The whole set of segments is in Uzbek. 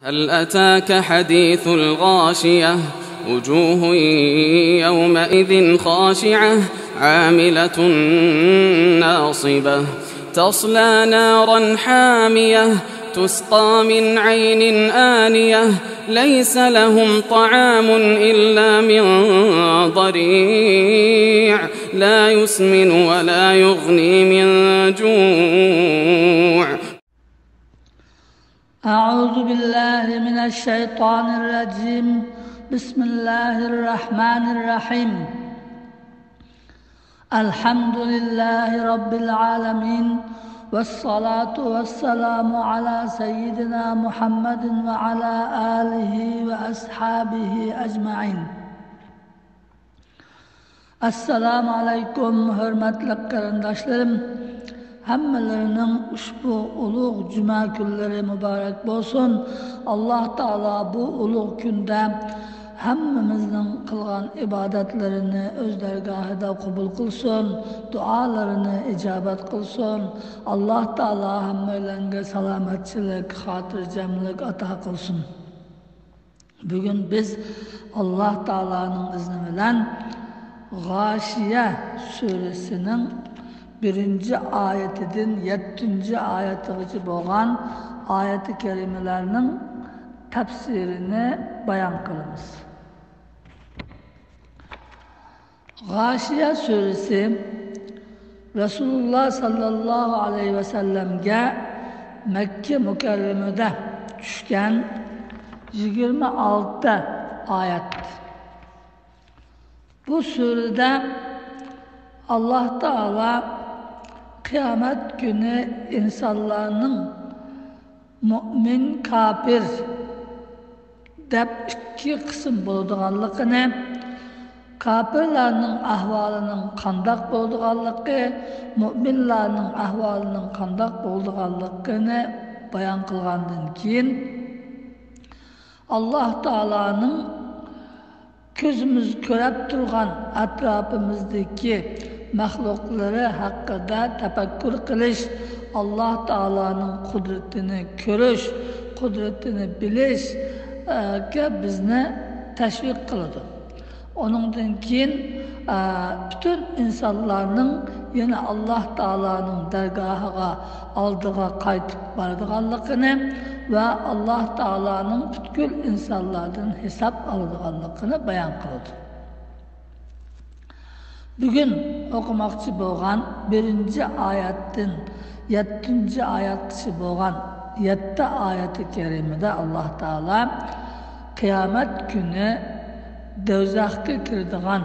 هل أتاك حديث الغاشية وجوه يومئذ خاشعة عاملة ناصبة تصلى نارا حامية تسقى من عين آنية ليس لهم طعام إلا من ضريع لا يسمن ولا يغني من جوع. أعوذ بالله من الشيطان الرجيم. بسم الله الرحمن الرحيم. الحمد لله رب العالمين والصلاة والسلام على سيدنا محمد وعلى آله وأصحابه أجمعين. Assalamu alaikum hürmetli kardeşlerim. Hammelerinin ushbu ulug' cuma kunlari mübarek olsun. Allah Taala bu ulug' kunda hammamizning qilgan ibadetlerini öz dergahida qabul qilsin, dualarını icabet qilsin. Allah Taala hammalarga salomatchilik, xotirjamlik ata qilsin. Bugün biz Allah Taala'nın izni bilan Gâşiye suresinin 1. ayetinden 7. ayetigacha bo'lgan ayet-i kerimelerinin tafsirini bayan qilamiz. Gâşiye suresi Resulullah sallallahu aleyhi ve sellem'ge Mekke mükerremede düşken 26 ayet. Bu surede Allah Teala kıyamet günü insanların mümin, kafir dep iki kısım bolduğanlıqını, kafirlerin ahvalının qandaq bolduğanlıqı, müminlerin ahvalının qandaq bolduğanlıqını bayan qılğandan keyin Allah Teala'nın gözümüz görüp durgan etrafımızdaki mahlukları hakkında tefekkür kılış, Allah Teala'nın kudretini görüş, kudretini biliş ki bizni teşvik kıldı. Onundan keyin bütün insanların yine Allah Teala'nın dergahına aldığı kaytıp bardığanlıqını ve Allah Teala'nın bütün insanlardan hesap aldığanlıqını bayan kıldı. Bugün okumakçı bo'lgan 1. ayetten 7. ayetçi bo'lgan 7 ayeti kerimede Allah Teala kıyamet günü dozaqqa kirdigan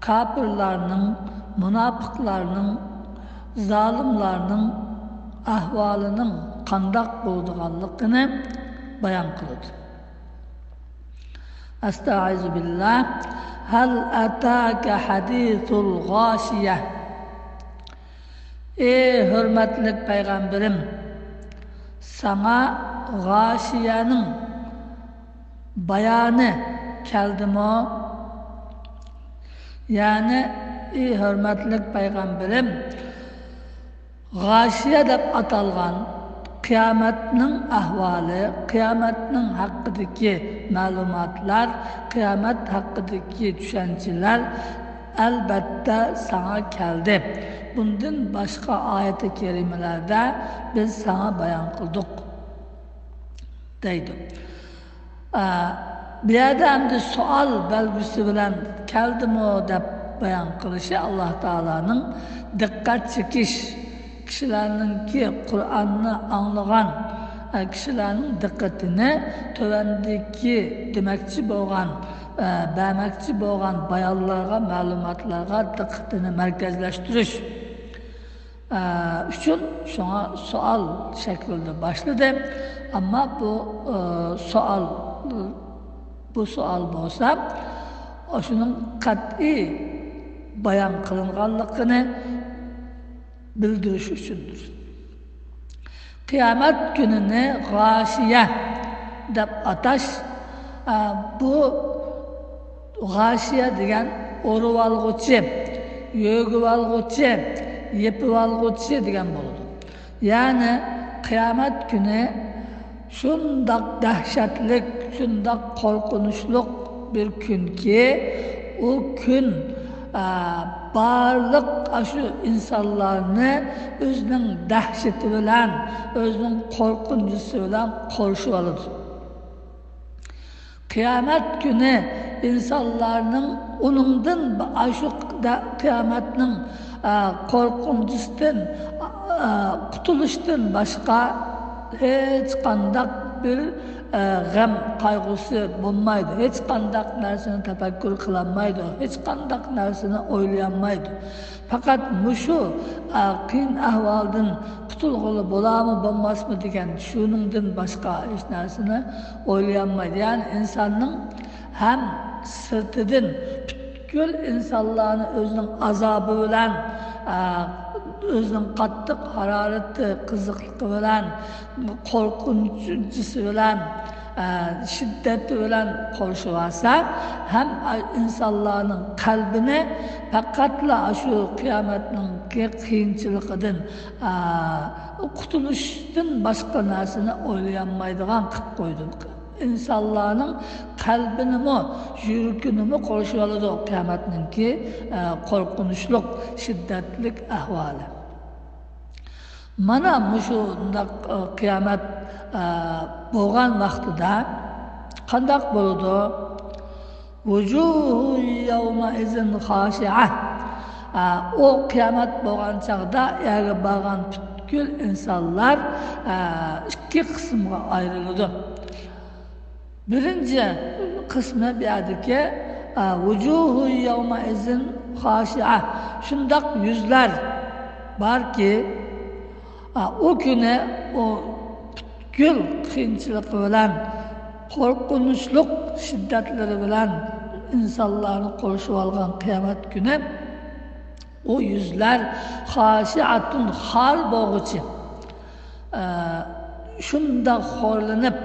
kafirlarning, münafıqlarning, zalimlarning ahvalının qandaq bo'lganligini bayan qildi. Estaizu billah. Hal ataka hadithul gâşiye. Ey hürmetli peygamberim, sana gâşiyenin bayanı keldi mi? Yani ey hürmetli peygamberim, gâşiye deb atalgan kıyametinin ahvali, kıyametinin hakkındaki malumatlar, kıyamet hakkındaki düşünceler elbette sana geldi. Bundan başka ayet-i kerimelerde biz sana bayan kıldık deydi. Bir yerde hem de sual belgisi bilen geldi mi de bayan kılışı Allah Teala'nın dikkat çekiş, kişilerin ki Kur'an'ı anlayan kişilerin dikkatini tövendeki demekçi bo'lgan, vermekçi bo'lgan bayanlarga, malumatlarga dikkatini merkezleştiriş üçün şuna sual şeklinde başladı. Ama bu sual olsa o şunun kat'i bayan kılınganlıqını bildiriş üçündür. Kıyamet gününü gâşiye deb ataş, bu gâşiye degen orup algıçı, yögüp algıçı, yepip algıçı degen boldu. Yani kıyamet günü şundaq dahşatlik, şundaq korkunçluk bir gün ki o gün barlıq aşı insanlarını özünün dəhşəti bilen, özünün korkuncusu bilen korşup alır. Kıyamet günü insanların onundan aşı kıyametinin korkuncusundan, kutuluştan başka hiç kandak bir gam kaygısı bulmaydı. Hiç kandak narsani tefekkür kılanmaydı. Hiç kandak narsani oylayanmaydı. Fakat muşu kıyın ahvaldan kutulğulu bolamı bulmaz mı degen şunundan başka hiç narsani oylayanmaydı. Yani insanın hem sırtıdan bütün insanların özünün azabı bilen özünün qattiq hararati, qiziqligi bilan, qo'rqinchisi bilan, shiddati bilan qo'shib olsa, ham insonlarning qalbini faqatla shu qiyomatning qiyinchiligidan qutulishdan boshqa narsani o'ylayolmaydigan qilib qo'ydi. İnsanların kalbini mi, yürkünü mü koruşu alır o kıyametinin ki korkunçluk, şiddetlik ahvali. Mana şu kıyamet boğan vaxtida qandaq boludu? Vujuhu yawma izin xaşi'ah. O kıyamet boğan çağda yani bağan bütün insanlar iki kısımga ayrıldı. Birinci kısmı biyadiki vujuhu yawma izin xaşi'ah. Şundaq yüzler var ki o güne o gül kıyınçılığı bilen, korkunçluk şiddetleri bilen insanlarını koruşup algan kıyamet günü o yüzler xaşi'atun hal boğucu. Şundaq horlanıp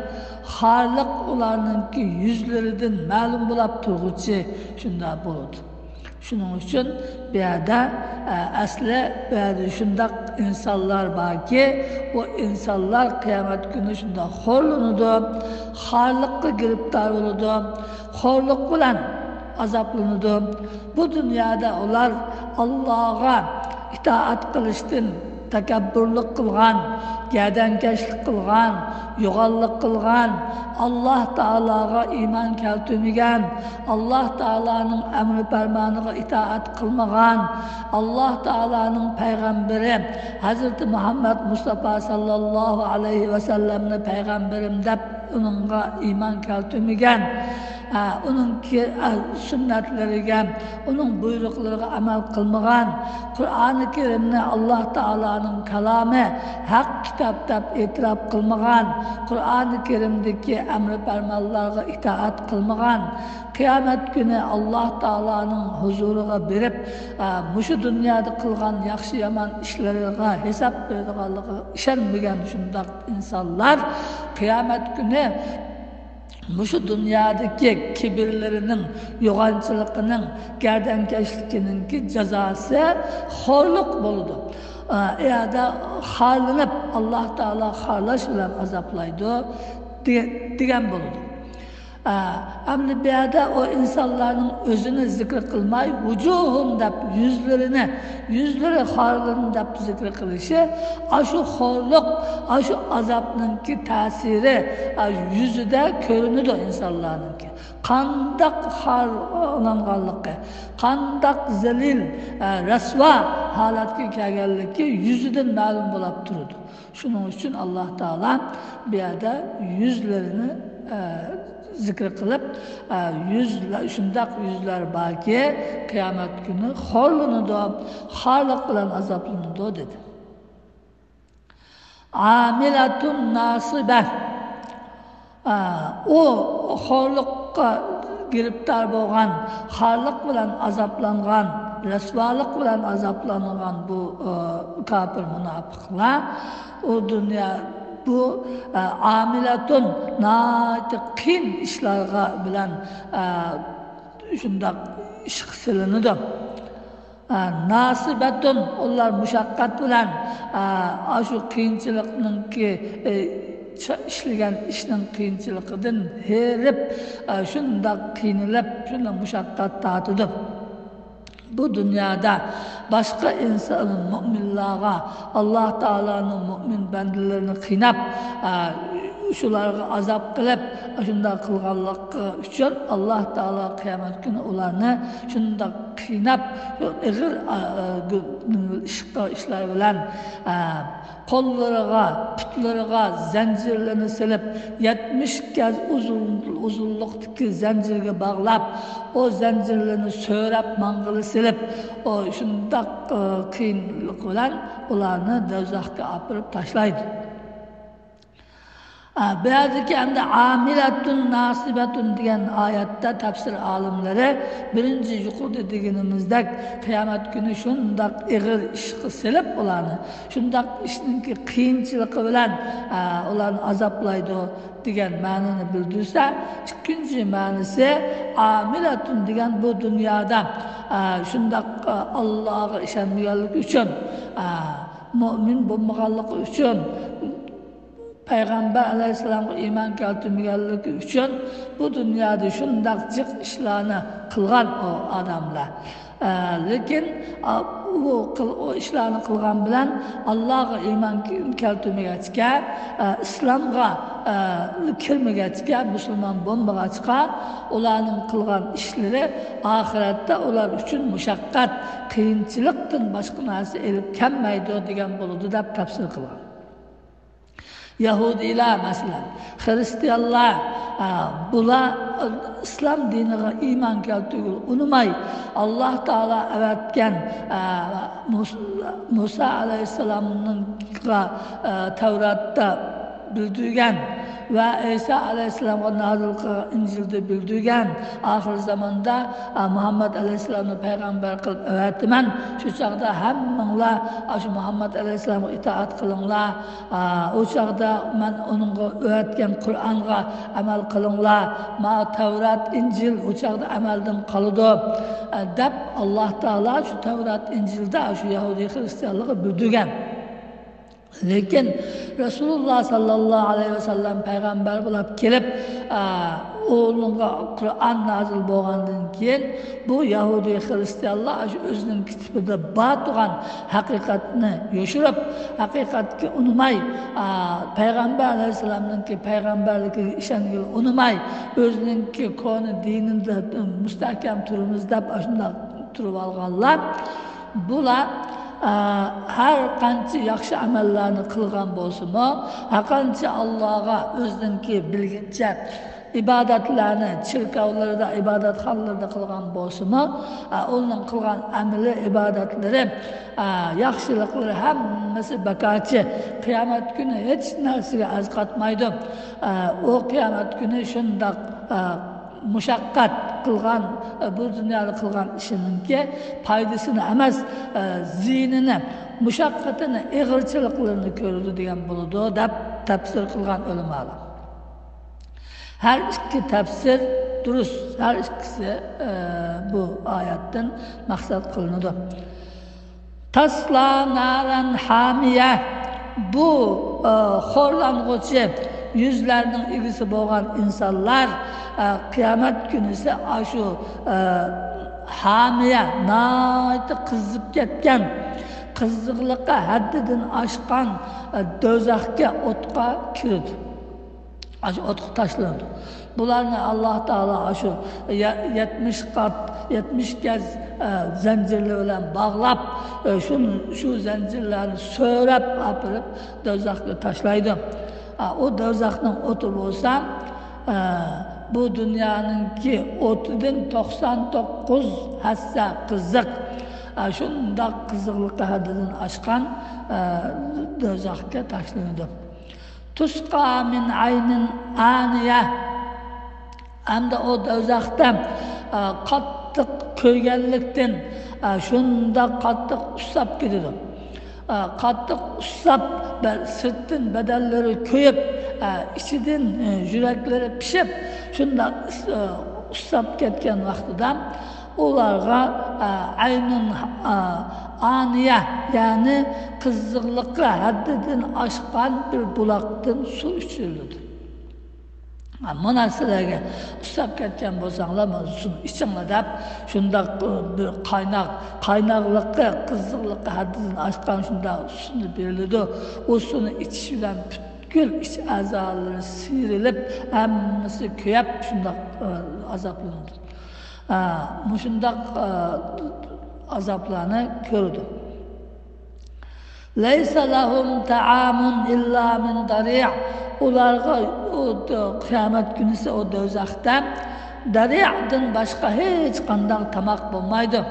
harlıq ularınki yüzlerinden ma'lum bo'lib turguchi shunda bo'ladi. Shuning uchun bu yerda asli bu yerda shundaq insonlar borki, o insonlar qiyomat kuni shunda xo'rlanadi, harliqqa giribdor bo'ladi, xo'rliq bilan azoblanadi. Bu dunyoda ular Allohga itoat qilishdan takabburlik qilgan, gerdankeşlik kılgan, yoğallık kılgan, Allah Teala'ga iman keltirmegen, Allah Teala'nın emri fermanına itaat kılmagan, Allah Teala'nın peygamberi Hazreti Muhammed Mustafa sallallahu aleyhi ve sellem'ni peygamberim dep onunla iman keltirmegen, onun sünnetlerine, onun buyruklarına amel kılmagan, Kur'an-ı Kerim'ni Allah Teala'nın kelamı, hak kitap dep itiraf kılmagan, Kur'an-ı Kerim'deki emri fermanlarına itaat kılmagan, kıyamet günü Allah Teala'nın huzuruna berip, muşu dünyada kılgan yaxşı yaman işlerine hesap verdiğanlığı işenmegen şundaq insanlar, kıyamet günü muşu dünyadaki kibirlerinin, yoğancılıkının, gerdenkeşlikinin ki cezası horluk buludu. Ya da harlanıp Allah Teala harlaş bilen azaplaydı diyen buludu. Ama bir yerde o insanların özünü zikir kılmay, vucuhum dep yüzleri harlığını dep zikir kılışı, aşu horluk, aşu azapının ki tesiri yüzü de körünüdür insanların ki. Kandak harlanganlıkı, kandak zelil, resva halatki kelgenlik ki yüzüden ma'lum bulup durdu. Şunun için Allah Teala bir yerde yüzlerini zikr kılıp şundaq yüzler baki kıyamet günü horlanıdı, harlık bilen azaplanıdı dedi. Amilatun nasibe, o horlukka giriptar bolgan, harlık bilen azaplangan, resvalık bilen azaplangan bu kafir münafıklar o dünya bu amilatun natiqin işlarga bilen şundaq iş kısılınıdır. Nasibetun onlar muşakkat bilen şu kıyınçılıkının ki ishlagan ishning qiyinchiligidan herib shundoq qiynalib shunday mushaqqat tortdi. Bu dünyada başka insanın müminlarga Allah Teala'nın mümin bandalarini qiynab shularga azap qilib shunday qilganligi uchun Allah Teala qiyomat kuni ularni shunday qiynab ig'ir ishlar bilan qo'llariga putlariga zanjirlarni silib 70 kez uzunlikdagi zanjirga bog'lab o zanjirlarni so'rab mang'ili silib o shunday qiyinlik bilan ularni do'zaxga olib tashlaydi. Birazki endi amilatun nasibatun degan oyatda tafsir olimlari birinchi yuqorida deganimizdek qiyomat kuni shundoq ig'ir ishga silib ularni shundoq ishninki qiyinchiligi bilan ularni azoblaydi degan ma'noni bildirsa, ikkinchi ma'nosi amilatun degan bu dunyoda shundoq Allohga ishonmaganligi uchun mo'min bo'lmaganligi uchun Peygamber Aleyhisselam'a iman keltirmeyenligi uchun bu dünyada şundak cık işlerini kılgan o adamlar. Lekin o işlerini kılgan bilen Allah'a iman keltirmeyecekler, İslam'a kirmeyecekler, Müslüman bulmayacaklar, onların kılgan işleri ahirette onlar için müşakkat, kıyınçılıktan başka narsa elip kelmeydi degan buludu da tafsir kılgan. Yahudiler mesela, Hristiyanlar, bular İslam dinine iman keltirgül unumay Allah Teala evetken Musa Aleyhisselam'ın Tevrat'ta bildirgen ve İsa Aleyhisselam'a nazil kılan İncil'de bildirgen ahir zamanda Muhammed Aleyhisselam'ı peygamber kılıp öğretmen şu çağda hemmenler şu Muhammed Aleyhisselam'a itaat kılınlar o çağda ben onun öğretken Kur'an'a amel kılınlar ma Tevrat İncil o çağda amelden kalıdı dep Allah Teala şu Tevrat İncil'de şu Yahudi Hristiyanlığı bildirgen. Lekin Resulullah sallallahu aleyhi ve sellem peygamber bulup kelip oğlunga Kur'an nazil bo'lgandan keyin bu Yahudi Hristiyanlar özünün kitibinde batıgan hakikatini yoshirib, hakikatga unumay, Peygamber aleyhisselam'nınki peygamberlikka ishongil unumay, özününki konu dininde mustahkam turimiz deb shunday turib olganlar. Bular her qancha yaxshi amallarni qilgan bo'lsa-mu, har qancha Allohga o'ziniki bilgincha ibodatlarni chirkovlarda, ibodatxonalarda qilgan bo'lsa-mu, uning qilgan amali, ibodatlari, yaxshiliklari hammasi bakochi. Qiyomat kuni hech narsaga azqatmaydi. O qiyomat kuni shundoq mushaqqat qilgan bu dunyoda qilgan ishininki foydasini emas, ziynini, mushaqqatini, ig'irchiliklarini ko'rdi degan bo'ladi deb tafsir qilgan ulamolar. Her iki tafsir durust, her ikisi bu oyatdan maqsad qilinadi. Tasla naran hamiye, bu xo'rlang'uchi yüzlerinin ilgisi bo'lgan insonlar qiyomat kunisi shu hamiye, nayta qizib ketgan, qiziqlikqa haddidan oshgan do'zaxga, o'tqa kirdi. Aşı otqu taşlandı. Bularni Allah Teala aşı 70 kat, 70 kez zincirli bilen bağlap, şu zincirlerini söylep apırıp dozakka taşlaydı. O dozakның otu bolsa, bu dünyanınki otudan 99 hassa kızık. Şundaq kızıqlıqqa haddidan aşkan dozakka taşlandı. Tusqa min aynin aniye, hem de o do'zaxda qattiq ko'rganlikdan shunda qattiq ushlab ketadi. Qattiq ushlab sirtdan badallari ko'yib, ichidan yuraklari pishib, shunda ushlab ketgan vaqtida ularga aynun aniye yani kızıllıkla haddinden aşkan bir bulaktan su içirildi. Mana sizlarga ustab ketgan bo'lsanglar, shuni ichinglar deb shunda bir qaynaqlikqa, qizig'likqa haddidan oshgan shunda suvni beriladi. O suvni ichish bilan butkul iç a'zolari siyrilib, hammasi kuyab shunda azoblanadi. Shunda azoblarni ko'rdi. Laysa lahum ta'amun illa min dari'. Ularga o qiyomat kunisi o do'zaxda dari'dan boshqa hech qanday tamoq bo'lmaydi.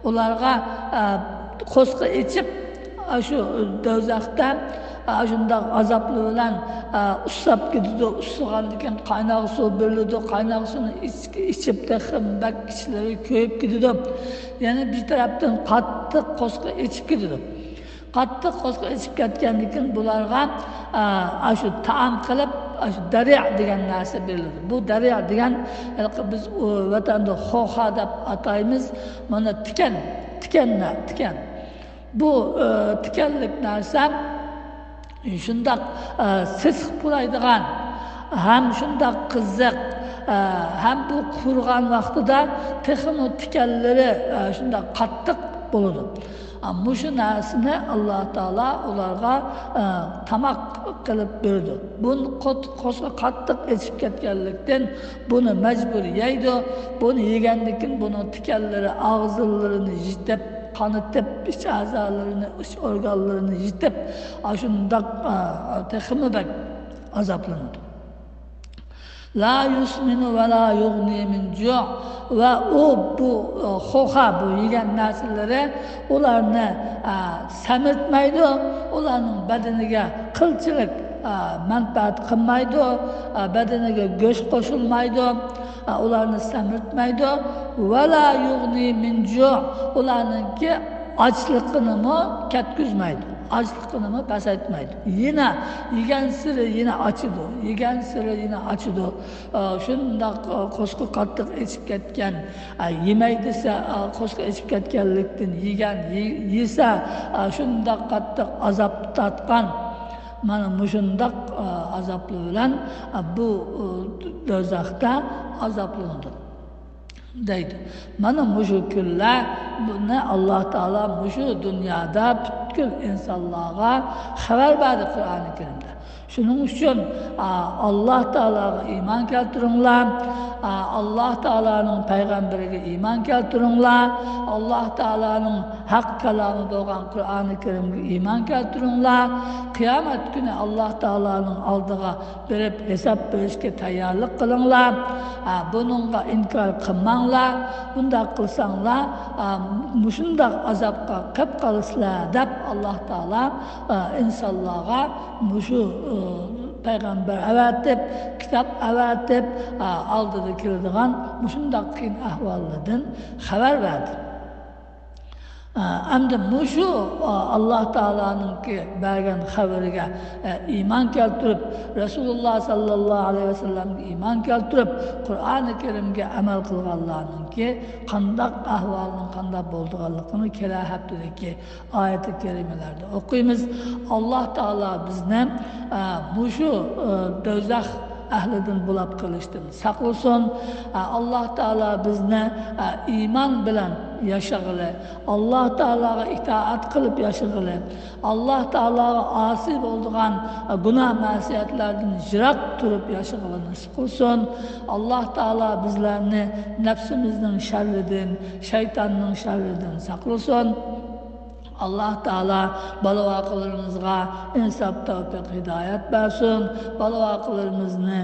Ularga qo'sqa ichib shu do'zaxda shundoq azobli bilan ushlab ketdi. Ushlagandan qaynoq suv berildi. Qaynoq suvni ichib bak ichlari ko'yib ketdi. Yana bir tarafdan qattiq qo'sqa ichib ketdi. Qattiq qo'sqa ichib ketgandan bularga shu taom qilib shu dariya degan narsa beriladi. Bu dariya degan biz vatanda xoha deb ataymiz. Mana tikan. Bu tikanlik narsa shundoq sisiq bo'laydigan, ham shundoq qiziq, ham bu qurgan vaqtida texno tikanlari shundoq qattiq bo'ladi. Muşu narsini Allah Teala ularga tamak qilib berdi. Bunu qo'sqa qattiq ichib ketganlikdan buni mecbur yeydi. Bunu yegandan buni tikanlari og'izlarini yitib, qanitib, iç a'zolarini, iç organlarini yitib, shundoq texmibak azoblanadi. La yusminu ve la yughni min ju' ve bu xoha bu yegan narsalari ularni samirtmaydi, ularning badaniga qilchilik manfaat qilmaydi, badaniga go'sht qo'shilmaydi, ularni samirtmaydi ve la yughni min ju' ularningki ochliqni ketkizmaydi. Açlıkını pasaytmaydi. Yine yegan siri yine açıdı. Yegan siri yine açıdı. Şunda qo'sqa qattiq ichib ketgan, yemeydisa qo'sqa ichib ketganlikdan yegan yesa shunda qattiq azob tatgan. Mana mushundaq azobli bilan bu do'zaxda azoblanadi. Deydi. Mana mushu kunlar buni Alloh taolo mushu dunyoda butkul insonlarga xabar berdi Qur'oni Karimda. Shuning uchun Alloh taologa iymon keltiringlar, Alloh taoloning payg'ambariga iymon keltiringlar, Alloh taoloning haq kalomi bo'lgan Qur'oni Karimga iymon keltiringlar. Qiyomat kuni Alloh taoloning oldiga berib hisob berishga tayyorlik qilinglar. Buningga inkor qilmanglar. Bunda qilsanglar, mushundaq azobga qilib qolasizlar deb Alloh taolo insonlarga mushu payg'ambar avatib, kitob avatib, oldida keladigan mushundaq qiyin ahvollardan xabar berdi. Endi mushu Alloh taoloning bergan xabariga iymon keltirib, Rasululloh sallallohu alayhi vasallamga iymon keltirib, Qur'oni Karimga amal qilganlarningki qanday ahvolning qanday bo'lganligini kelar haftadagi oyat-i karimalarda o'qiymiz. Alloh taolo bizni mushu do'zax ahlidan bulab qilishdan saqlasin. Alloh taolo bizni iymon bilan yashag'ili, Alloh taologa itoat qilib yashag'ili, Alloh taologa osi bo'lgan gunoh ma'siyatlardan yiroq turib yashag'ili nasib qilsin. Alloh taolo bizlarni nafsimizning sharridan, shaytonning sharridan saqlasin. Allah Teala balavaqilarimizga insof, tavfiq, hidoyat bersin. Balavaqilarimizni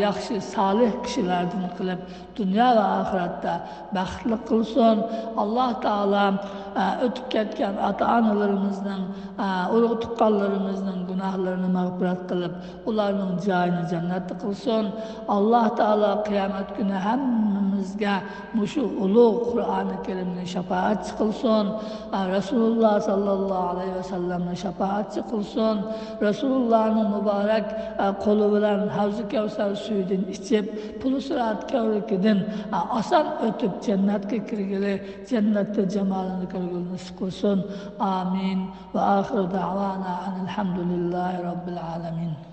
yaxshi, solih kishilardan qilib, dunyo va oxiratda baxtli qilsin. Alloh Teala o'tib ketgan ota-onalarimizning, ulug' tuqqanlarimizning gunohlarini mag'firat qilib, ularning joyini jannatda qilsin. Alloh Teala qiyomat kuni hammamiz hammamizga mushu ulug' Qur'oni Karimni shafaatchi qilsin. Rasululloh sallallohu alayhi vasallamni shafaatchi qilsin. Rasulullohning muborak qo'li bilan Havzi Kavsar suyidan ichib, Pulsirat kavrikidan oson o'tib jannatga kirgili, jannatda jamolini ko'rgili nasib qilsin. Amin. Va oxiru da'vana alhamdulillahi robbil alamin.